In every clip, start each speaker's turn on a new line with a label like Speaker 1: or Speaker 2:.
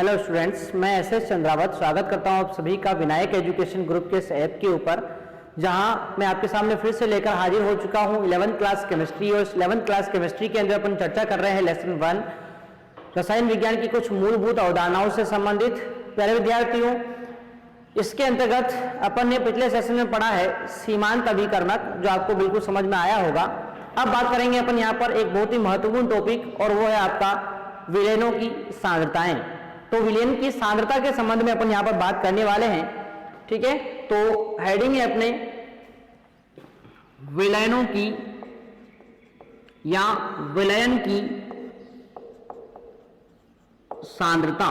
Speaker 1: Hello students, मैं S Chandrawat स्वागत करता हूं आप सभी का विनायक एजुकेशन ग्रुप के इस ऐप के ऊपर, जहां मैं आपके सामने फिर से लेकर हाजिर हो चुका हूं 11th क्लास केमिस्ट्री। और इस 11th क्लास केमिस्ट्री के अंदर अपन चर्चा कर रहे हैं लेसन 1 रसायन विज्ञान की कुछ मूलभूत अवधारणाओं से संबंधित। प्यारे विद्यार्थियों, इसके अंतर्गत अपन ने पिछले सेशन में पढ़ा है सीमांत अभिकर्मक, जो आपको बिल्कुल समझ में आया होगा। अब बात करेंगे अपन यहाँ पर एक बहुत ही महत्वपूर्ण टॉपिक, और वो है आपका विलयनों की सांद्रताएं। तो विलयन की सांद्रता के संबंध में अपन यहां पर बात करने वाले हैं, ठीक है। तो हेडिंग है अपने विलयनों की या विलयन की सांद्रता।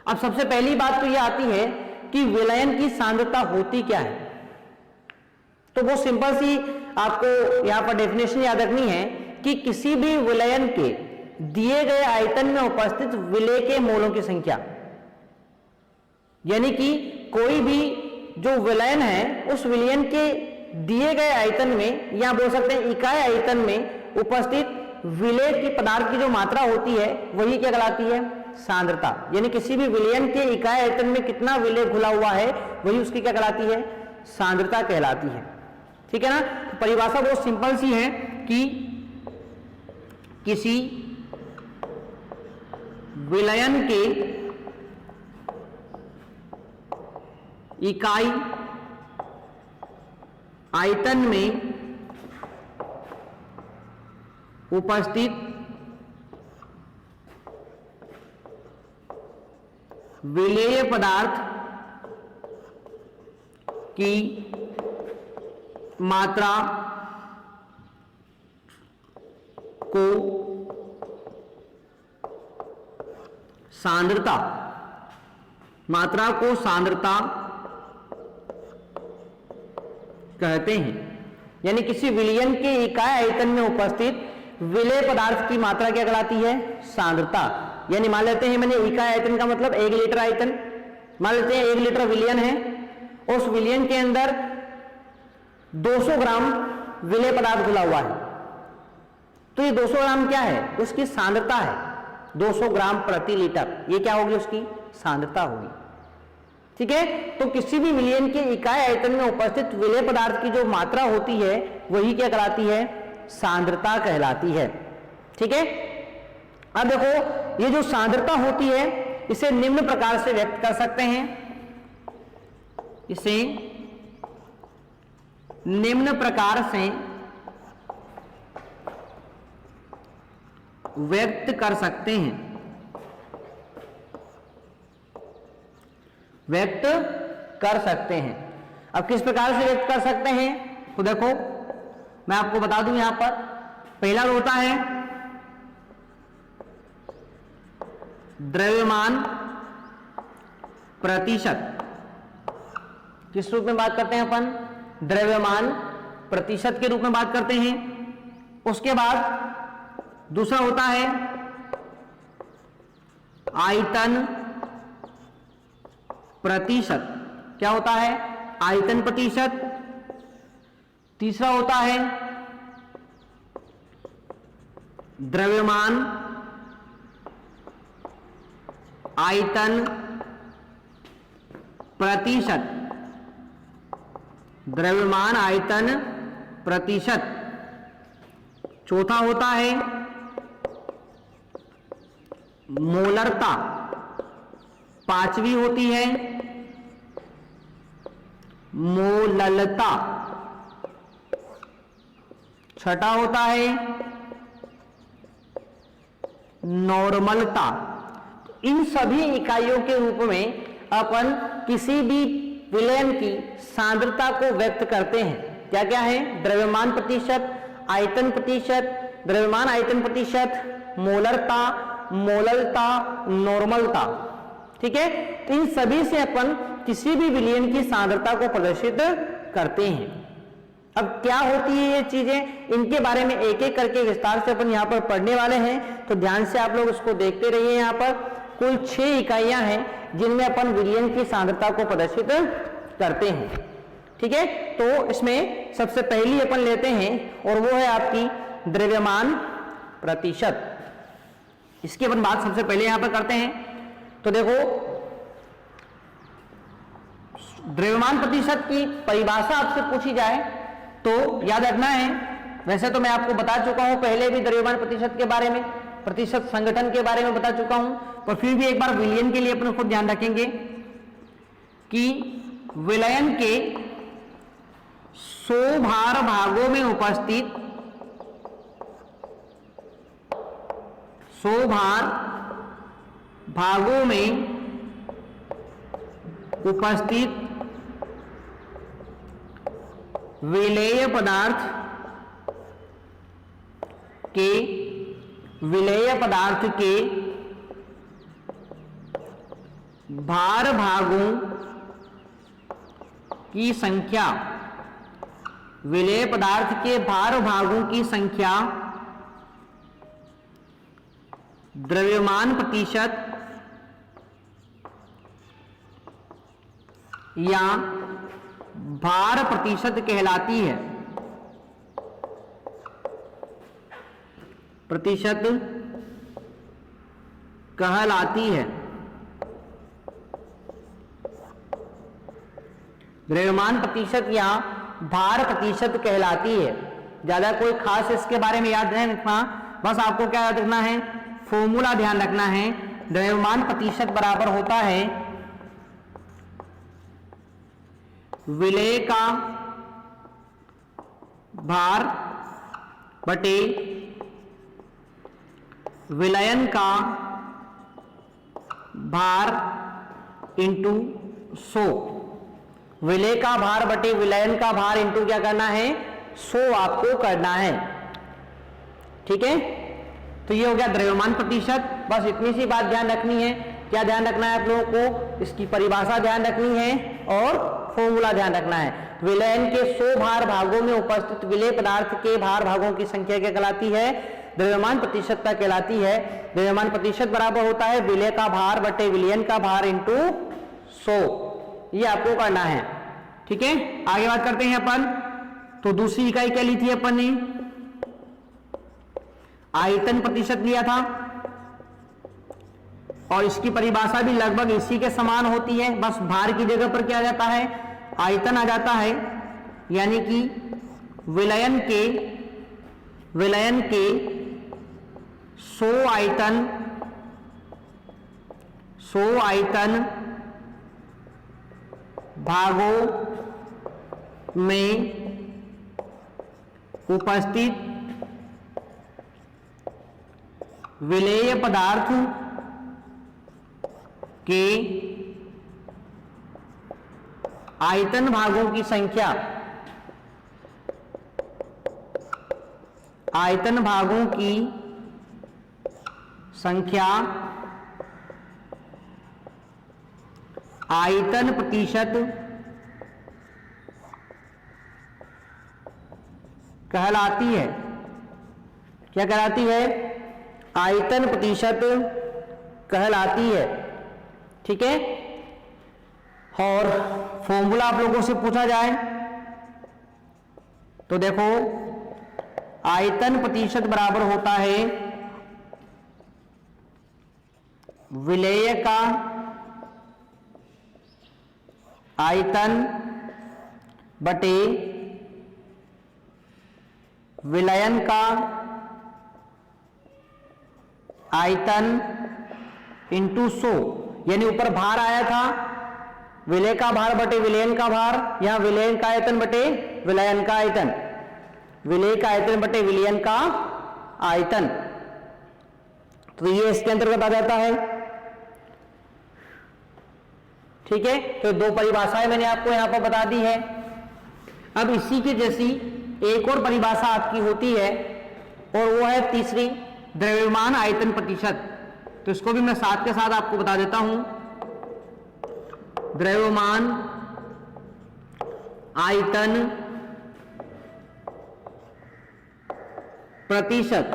Speaker 1: अब सबसे पहली बात तो यह आती है कि विलयन की सांद्रता होती क्या है। तो वो सिंपल सी आपको यहां पर डेफिनेशन याद रखनी है कि किसी भी विलयन के दिए गए आयतन में उपस्थित विलेय के मोलों की संख्या, यानी कि कोई भी जो विलयन है उस विलयन के दिए गए आयतन में, या बोल सकते हैं इकाई आयतन में उपस्थित विलेय की पदार्थ की जो मात्रा होती है वही क्या कहलाती है, सांद्रता। यानी किसी भी विलयन के इकाई आयतन में कितना विलेय घुला हुआ है वही उसकी क्या कहलाती है, सांद्रता कहलाती है। ठीक है ना। तो परिभाषा बहुत सिंपल सी है कि किसी विलयन के इकाई आयतन में उपस्थित विलेय पदार्थ की मात्रा को सांद्रता, मात्रा को सांद्रता कहते हैं। यानी किसी विलयन के इकाई आयतन में उपस्थित विलेय पदार्थ की मात्रा क्या कहलाती है, सांद्रता। यानी मान लेते हैं, मैंने इकाई आयतन का मतलब 1 लीटर आयतन, मान लेते हैं 1 लीटर विलयन है, उस विलयन के अंदर 200 ग्राम विलेय पदार्थ घुला हुआ है। तो ये 200 ग्राम क्या है, उसकी सांद्रता है 200 ग्राम प्रति लीटर। ये क्या होगी, उसकी सांद्रता होगी। ठीक है। तो किसी भी विलयन के इकाई आयतन में उपस्थित विलेय पदार्थ की जो मात्रा होती है वही क्या कहलाती है, सांद्रता कहलाती है। ठीक है। अब देखो, ये जो सांद्रता होती है इसे निम्न प्रकार से व्यक्त कर सकते हैं। इसे निम्न प्रकार से व्यक्त कर सकते हैं, व्यक्त कर सकते हैं। अब किस प्रकार से व्यक्त कर सकते हैं, तो देखो मैं आपको बता दूं, यहां पर पहला होता है द्रव्यमान प्रतिशत। किस रूप में बात करते हैं अपन, द्रव्यमान प्रतिशत के रूप में बात करते हैं। उसके बाद दूसरा होता है आयतन प्रतिशत। क्या होता है, आयतन प्रतिशत। तीसरा होता है द्रव्यमान आयतन प्रतिशत, द्रव्यमान आयतन प्रतिशत। चौथा होता है मोलरता। पांचवी होती है मोललता। छठा होता है नॉर्मलता। इन सभी इकाइयों के रूप में अपन किसी भी विलयन की सांद्रता को व्यक्त करते हैं। क्या क्या है, द्रव्यमान प्रतिशत, आयतन प्रतिशत, द्रव्यमान आयतन प्रतिशत, मोलरता, मोललता, नॉर्मलता। ठीक है। तो इन सभी से अपन किसी भी विलयन की सांद्रता को प्रदर्शित करते हैं। अब क्या होती है ये चीजें, इनके बारे में एक एक करके विस्तार से अपन यहाँ पर पढ़ने वाले हैं, तो ध्यान से आप लोग उसको देखते रहिए। यहाँ पर कुल 6 इकाइयां हैं जिनमें अपन विलयन की सांद्रता को प्रदर्शित करते हैं। ठीक है। तो इसमें सबसे पहली अपन लेते हैं और वो है आपकी द्रव्यमान प्रतिशत। इसकी अपन बात सबसे पहले यहां पर करते हैं। तो देखो, द्रव्यमान प्रतिशत की परिभाषा आपसे पूछी जाए तो याद रखना है, वैसे तो मैं आपको बता चुका हूं पहले भी द्रव्यमान प्रतिशत के बारे में, प्रतिशत संगठन के बारे में बता चुका हूं, पर फिर भी एक बार विलयन के लिए अपन खुद ध्यान रखेंगे कि विलयन के 100 भार भागों में उपस्थित 100 भार भागों में उपस्थित विलेय पदार्थ के भार भागों की संख्या, विलेय पदार्थ के भार भागों की संख्या द्रव्यमान प्रतिशत या भार प्रतिशत कहलाती है। प्रतिशत कहलाती है। द्रव्यमान प्रतिशत या भार प्रतिशत कहलाती है। ज्यादा कोई खास इसके बारे में याद नहीं रखना, बस आपको क्या याद रखना है, फॉर्मूला ध्यान रखना है। द्रव्यमान प्रतिशत बराबर होता है विलेय का भार बटे विलयन का भार इंटू 100। विलेय का भार बटे विलयन का भार इंटू क्या करना है, 100 आपको करना है। ठीक है, तो ये हो गया द्रव्यमान प्रतिशत। बस इतनी सी बात ध्यान रखनी है। क्या ध्यान रखना है आप लोगों को, इसकी परिभाषा ध्यान रखनी है और फॉर्मूला ध्यान रखना है। विलयन के 100 भार भागों में उपस्थित विलेय पदार्थ के भार भागों की संख्या क्या कहलाती है, द्रव्यमान प्रतिशतता कहलाती है। द्रव्यमान प्रतिशत बराबर होता है विलेय का भार बटे विलयन का भार इंटू 100। ये आपको करना है। ठीक है, आगे बात करते हैं अपन। तो दूसरी इकाई क्या ली थी अपन ने, आयतन प्रतिशत लिया था, और इसकी परिभाषा भी लगभग इसी के समान होती है। बस भार की जगह पर क्या आ जाता है, आयतन आ जाता है। यानी कि विलयन के 100 आयतन भागों में उपस्थित विलेय पदार्थ के आयतन भागों की संख्या, आयतन भागों की संख्या आयतन प्रतिशत कहलाती है। क्या कहलाती है, आयतन प्रतिशत कहलाती है। ठीक है, और फॉर्मूला आप लोगों से पूछा जाए तो देखो, आयतन प्रतिशत बराबर होता है विलेय का आयतन बटे विलयन का आयतन इंटू 100। यानी ऊपर भार आया था, विलेय का भार बटे विलयन का भार, यहां विलयन का आयतन बटे विलयन का आयतन, विलेय का आयतन बटे विलयन का आयतन। तो ये इसके अंतर्गत आ जाता है। ठीक है, तो दो परिभाषाएं मैंने आपको यहां पर बता दी है। अब इसी के जैसी एक और परिभाषा आपकी होती है, और वो है तीसरी, द्रव्यमान आयतन प्रतिशत। तो इसको भी मैं साथ के साथ आपको बता देता हूं। द्रव्यमान आयतन प्रतिशत,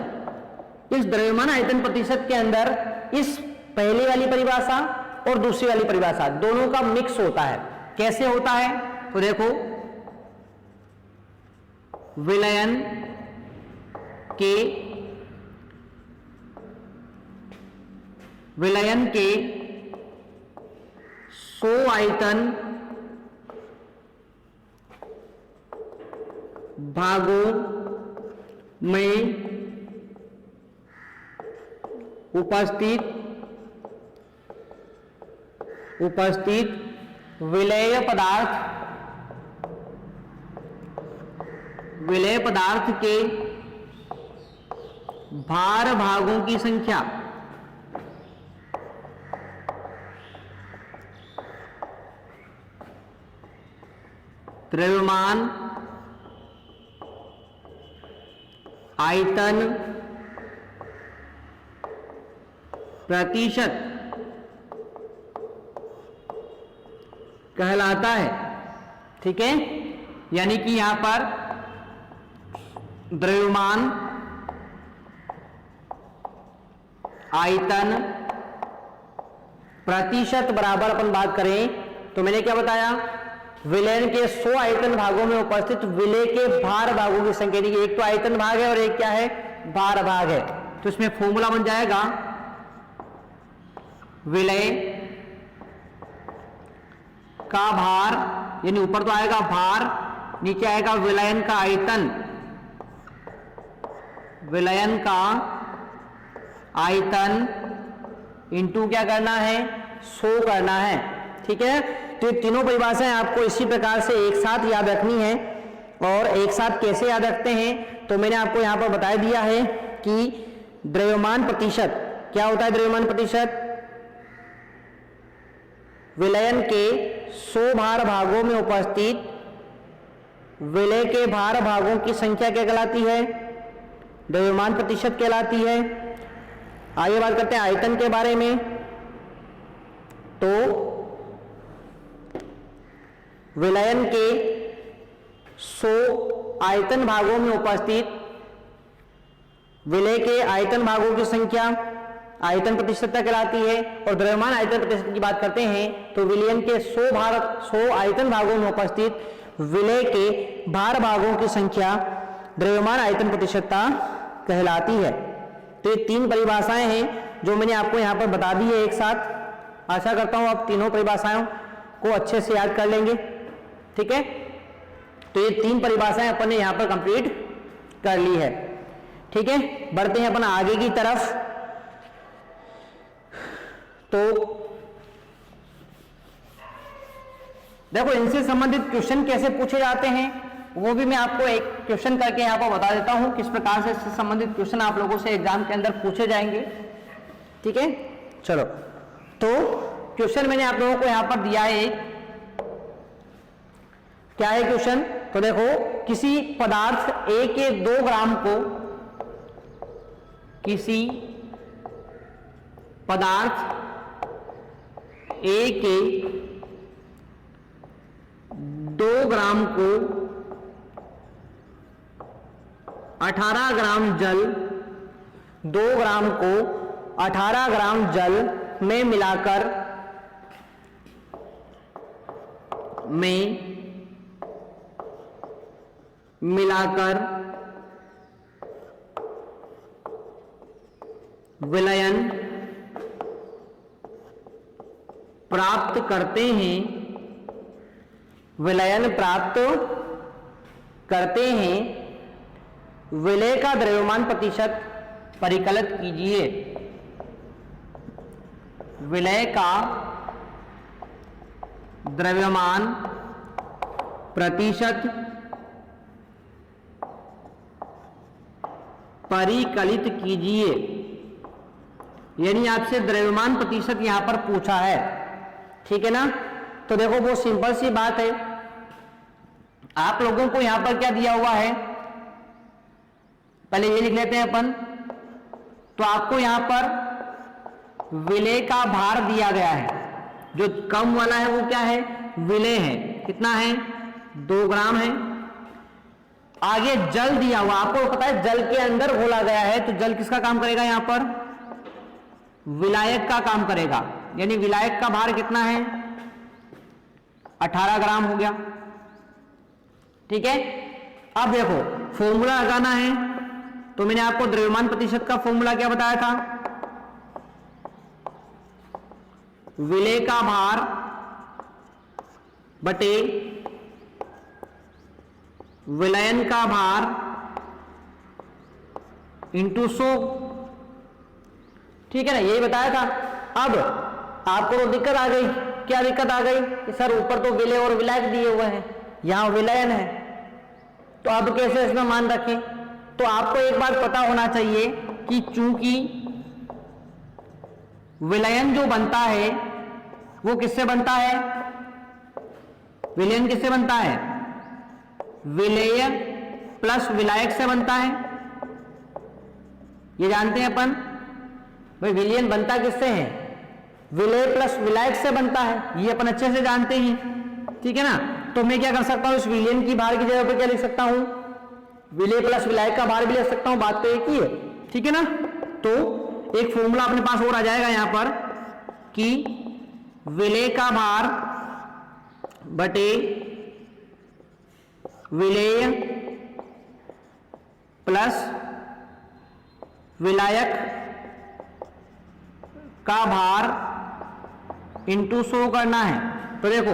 Speaker 1: इस द्रव्यमान आयतन प्रतिशत के अंदर इस पहली वाली परिभाषा और दूसरी वाली परिभाषा दोनों का मिक्स होता है। कैसे होता है, तो देखो, विलयन के विलयन के 100 आयतन भागों में उपस्थित विलेय पदार्थ के भार भागों की संख्या द्रव्यमान आयतन प्रतिशत कहलाता है। ठीक है, यानी कि यहां पर द्रव्यमान आयतन प्रतिशत बराबर अपन बात करें तो मैंने क्या बताया, विलयन के 100 आयतन भागों में उपस्थित विलेय के भार भागों की संख्या। देखिए, एक तो आयतन भाग है और एक क्या है, भार भाग है। तो इसमें फॉर्मूला बन जाएगा विलेय का भार, यानी ऊपर तो आएगा भार, नीचे आएगा विलयन का आयतन, विलयन का आयतन इंटू क्या करना है, 100 करना है। ठीक है, तो ये तीनों परिभाषाएं आपको इसी प्रकार से एक साथ याद रखनी है। और एक साथ कैसे याद रखते हैं तो मैंने आपको यहां पर बता दिया है कि द्रव्यमान प्रतिशत क्या होता है। द्रव्यमान प्रतिशत विलयन के 100 भार भागों में उपस्थित विलेय के भार भागों की संख्या क्या कहलाती है, द्रव्यमान प्रतिशत कहलाती है। आगे बात करते हैं आयतन के बारे में। तो विलयन के 100 आयतन भागों में उपस्थित विलेय के आयतन भागों की संख्या आयतन प्रतिशतता कहलाती है। और द्रव्यमान आयतन प्रतिशत की बात करते हैं तो विलयन के 100 आयतन भागों में उपस्थित विलेय के भार भागों की संख्या द्रव्यमान आयतन प्रतिशतता कहलाती है। तो ये तीन परिभाषाएं हैं जो मैंने आपको यहां पर बता दी है एक साथ। आशा करता हूं आप तीनों परिभाषाओं को अच्छे से याद कर लेंगे। ठीक है, तो ये तीन परिभाषाएं अपन ने यहां पर कंप्लीट कर ली है। ठीक है, बढ़ते हैं अपन आगे की तरफ। तो देखो, इनसे संबंधित क्वेश्चन कैसे पूछे जाते हैं वो भी मैं आपको एक क्वेश्चन करके यहां पर बता देता हूं, किस प्रकार से इससे संबंधित क्वेश्चन आप लोगों से एग्जाम के अंदर पूछे जाएंगे। ठीक है, चलो, तो क्वेश्चन मैंने आप लोगों को यहां पर दिया है। क्या है क्वेश्चन, तो देखो, किसी पदार्थ A के 2 ग्राम को, किसी पदार्थ A के 2 ग्राम को 18 ग्राम जल, 2 ग्राम को 18 ग्राम जल में मिलाकर विलयन प्राप्त करते हैं, विलयन प्राप्त करते हैं, विलेय का द्रव्यमान प्रतिशत परिकलित कीजिए। विलेय का द्रव्यमान प्रतिशत परिकलित कीजिए, यानी आपसे द्रव्यमान प्रतिशत यहां पर पूछा है। ठीक है ना, तो देखो, वो सिंपल सी बात है। आप लोगों को यहां पर क्या दिया हुआ है, पहले ये लिख लेते हैं अपन। तो आपको यहां पर विलेय का भार दिया गया है, जो कम वाला है वो क्या है, विलेय है। कितना है, 2 ग्राम है। आगे जल दिया हुआ, आपको पता है जल के अंदर घोला गया है, तो जल किसका काम करेगा, यहां पर विलायक का काम करेगा। यानी विलायक का भार कितना है, 18 ग्राम हो गया। ठीक है, अब देखो फॉर्मूला लगाना है, तो मैंने आपको द्रव्यमान प्रतिशत का फॉर्मूला क्या बताया था, विलेय का भार बटे विलयन का भार इंटू 100। ठीक है ना, यही बताया था। अब आपको तो दिक्कत आ गई। क्या दिक्कत आ गई कि सर ऊपर तो विलेय और विलायक दिए हुए हैं, यहां विलयन है, तो अब कैसे इसमें मान रखें? तो आपको एक बात पता होना चाहिए कि चूंकि विलयन जो बनता है वो किससे बनता है? विलयन किससे बनता है? विलेय प्लस विलायक से बनता है। ये जानते हैं अपन भाई, विलयन बनता किससे है? विलेय प्लस विलायक से बनता है, ये अपन अच्छे से जानते हैं। ठीक है ना, तो मैं क्या कर सकता हूं, इस विलयन की भार की जगह पे क्या लिख सकता हूं? विलेय प्लस विलायक का भार भी लिख सकता हूं, बात तो एक ही है। ठीक है ना, तो एक फॉर्मूला अपने पास और आ जाएगा यहां पर कि विलेय का भार बटे विलेय प्लस विलायक का भार इंटू 100 करना है। तो देखो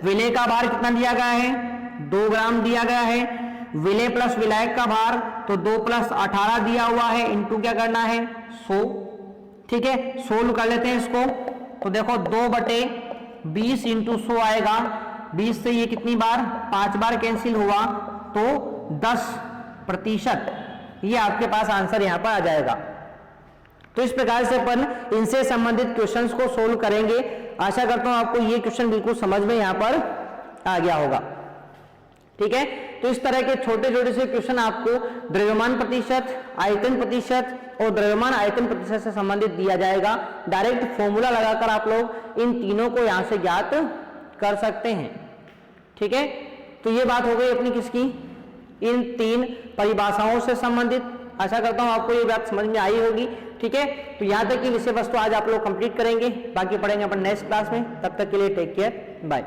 Speaker 1: विलेय का भार कितना दिया गया है? 2 ग्राम दिया गया है। विलेय प्लस विलायक का भार तो 2 + 18 दिया हुआ है, इंटू क्या करना है? 100। ठीक है, सोल्व कर लेते हैं इसको। तो देखो 2/20 इंटू 100 आएगा। 20 से ये कितनी बार? 5 बार कैंसिल हुआ, तो 10%। ये आपके पास आंसर यहां पर आ जाएगा। तो इस प्रकार से अपन इनसे संबंधित क्वेश्चंस को सोल्व करेंगे। आशा करता हूं आपको ये क्वेश्चन बिल्कुल समझ में यहां पर आ गया होगा। ठीक है, तो इस तरह के छोटे छोटे से क्वेश्चन आपको द्रव्यमान प्रतिशत, आयतन प्रतिशत और द्रव्यमान आयतन प्रतिशत से संबंधित दिया जाएगा। डायरेक्ट फॉर्मूला लगाकर आप लोग इन तीनों को यहां से ज्ञात कर सकते हैं। ठीक है, तो ये बात हो गई अपनी किसकी? इन 3 परिभाषाओं से संबंधित। आशा करता हूं आपको ये बात समझ में आई होगी। ठीक है, तो यहां तक की विषय वस्तु आज आप लोग कंप्लीट करेंगे, बाकी पढ़ेंगे अपन नेक्स्ट क्लास में। तब तक के लिए टेक केयर, बाय।